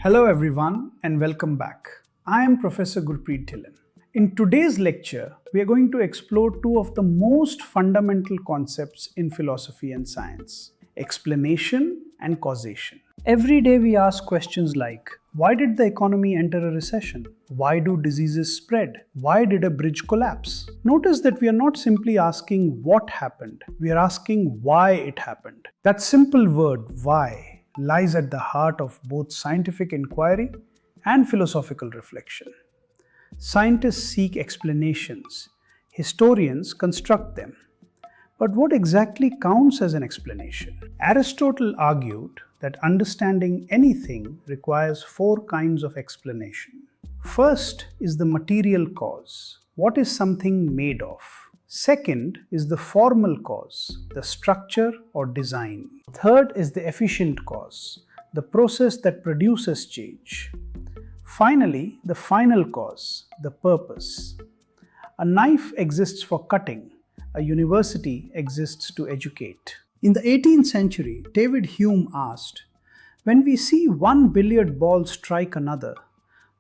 Hello everyone and welcome back. I am Professor Gurpreet Dhillon. In today's lecture, we are going to explore two of the most fundamental concepts in philosophy and science: explanation and causation. Every day we ask questions like, why did the economy enter a recession? Why do diseases spread? Why did a bridge collapse? Notice that we are not simply asking what happened, we are asking why it happened. That simple word, why, lies at the heart of both scientific inquiry and philosophical reflection. Scientists seek explanations, historians construct them. But what exactly counts as an explanation? Aristotle argued that understanding anything requires four kinds of explanation. First is the material cause. What is something made of? Second is the formal cause, the structure or design. Third is the efficient cause, the process that produces change. Finally, the final cause, the purpose. A knife exists for cutting. A university exists to educate. In the 18th century, David Hume asked, when we see one billiard ball strike another,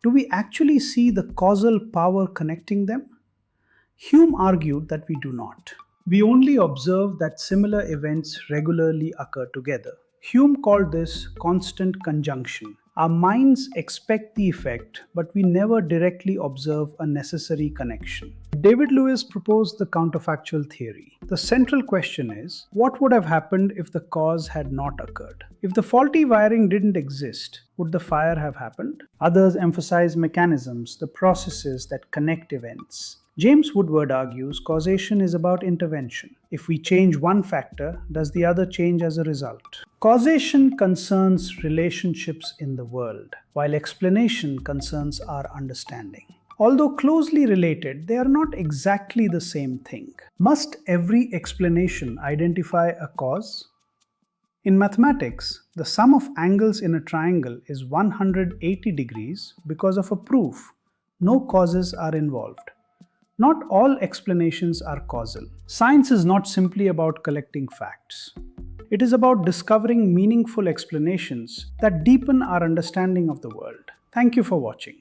do we actually see the causal power connecting them? Hume argued that we do not. We only observe that similar events regularly occur together. Hume called this constant conjunction. Our minds expect the effect, but we never directly observe a necessary connection. David Lewis proposed the counterfactual theory. The central question is, what would have happened if the cause had not occurred? If the faulty wiring didn't exist, would the fire have happened? Others emphasize mechanisms, the processes that connect events. James Woodward argues causation is about intervention. If we change one factor, does the other change as a result? Causation concerns relationships in the world, while explanation concerns our understanding. Although closely related, they are not exactly the same thing. Must every explanation identify a cause? In mathematics, the sum of angles in a triangle is 180 degrees because of a proof. No causes are involved. Not all explanations are causal. Science is not simply about collecting facts. It is about discovering meaningful explanations that deepen our understanding of the world. Thank you for watching.